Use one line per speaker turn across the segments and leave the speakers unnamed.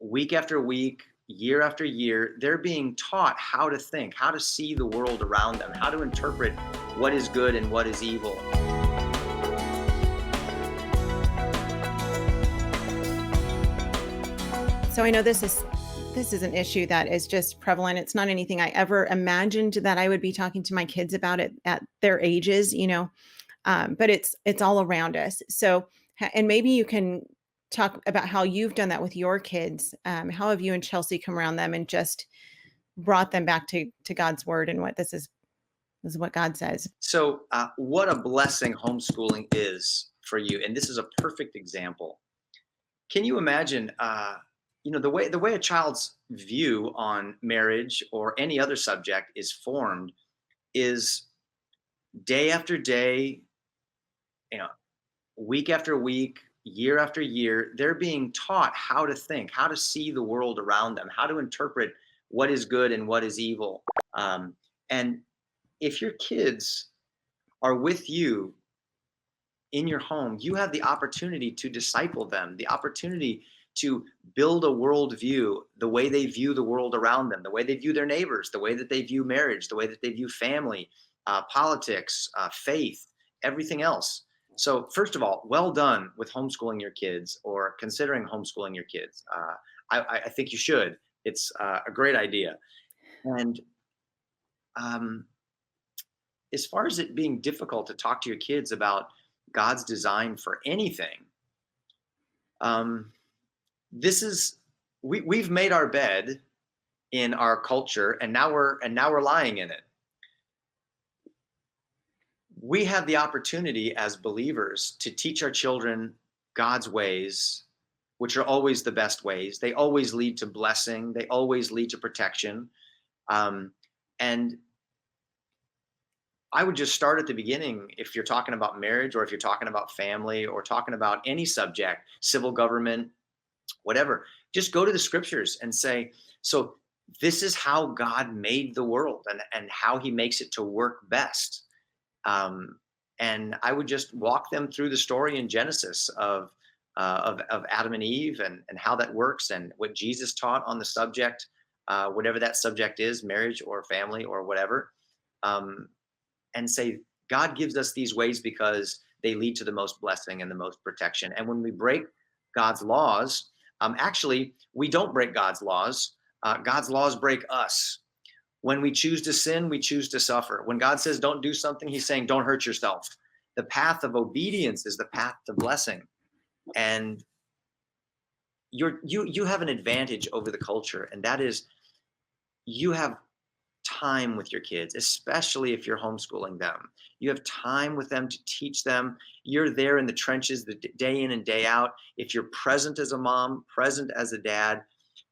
week after week, year after year, they're being taught how to think, how to see the world around them, how to interpret what is good and what is evil.
So I know this is an issue that is just prevalent. It's not anything I ever imagined that I would be talking to my kids about it at their ages, but it's all around us. So, and maybe you can talk about how you've done that with your kids. How have you and Chelsea come around them and just brought them back to God's word and what this is what God says?
So what a blessing homeschooling is for you. And this is a perfect example. Can you imagine, the way a child's view on marriage or any other subject is formed is day after day, week after week, year after year, they're being taught how to think, how to see the world around them, how to interpret what is good and what is evil. And if your kids are with you in your home, you have the opportunity to disciple them, the opportunity to build a worldview, the way they view the world around them, the way they view their neighbors, the way that they view marriage, the way that they view family, politics, faith, everything else. So first of all, well done with homeschooling your kids or considering homeschooling your kids. I think you should. It's a great idea. And as far as it being difficult to talk to your kids about God's design for anything, we've made our bed in our culture, and now we're lying in it. We have the opportunity as believers to teach our children God's ways, which are always the best ways. They always lead to blessing. They always lead to protection. And I would just start at the beginning. If you're talking about marriage, or if you're talking about family, or talking about any subject, civil government, whatever, just go to the scriptures and say, so this is how God made the world and how he makes it to work best. And I would just walk them through the story in Genesis of Adam and Eve and how that works and what Jesus taught on the subject, whatever that subject is, marriage or family or whatever, and say, God gives us these ways because they lead to the most blessing and the most protection. And when we break God's laws, actually, we don't break God's laws. God's laws break us. When we choose to sin, we choose to suffer. When God says don't do something, he's saying don't hurt yourself. The path of obedience is the path to blessing. And you have an advantage over the culture, and that is you have time with your kids, especially if you're homeschooling them. You have time with them to teach them. You're there in the trenches the day in and day out. If you're present as a mom, present as a dad,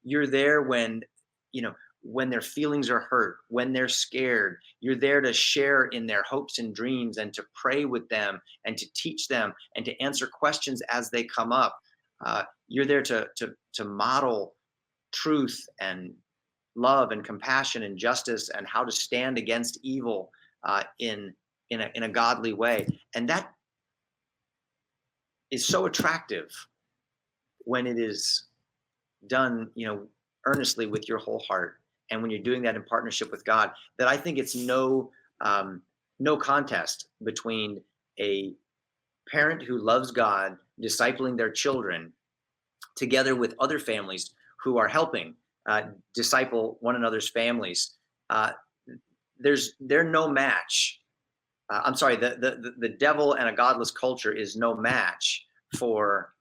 you're there when their feelings are hurt, when they're scared. You're there to share in their hopes and dreams and to pray with them and to teach them and to answer questions as they come up. You're there to model truth and love and compassion and justice and how to stand against evil in a godly way. And that is so attractive when it is done, earnestly with your whole heart. And when you're doing that in partnership with God, that I think it's no contest between a parent who loves God, discipling their children, together with other families who are helping disciple one another's families. They're no match. The devil and a godless culture is no match for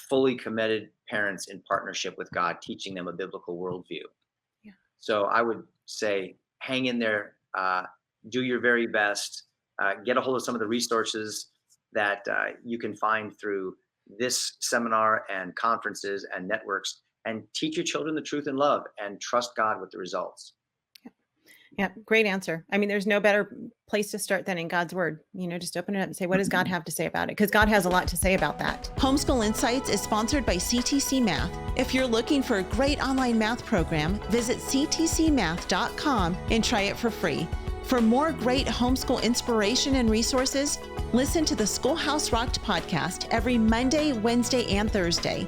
fully committed parents in partnership with God, teaching them a biblical worldview. Yeah. So I would say, hang in there, do your very best, get a hold of some of the resources that you can find through this seminar and conferences and networks, and teach your children the truth in love and trust God with the results.
Yeah, great answer. I mean, there's no better place to start than in God's word. Just open it up and say, what does God have to say about it? Because God has a lot to say about that. Homeschool Insights is sponsored by CTC Math. If you're looking for a great online math program, visit ctcmath.com and try it for free. For more great homeschool inspiration and resources, listen to the Schoolhouse Rocked podcast every Monday, Wednesday, and Thursday.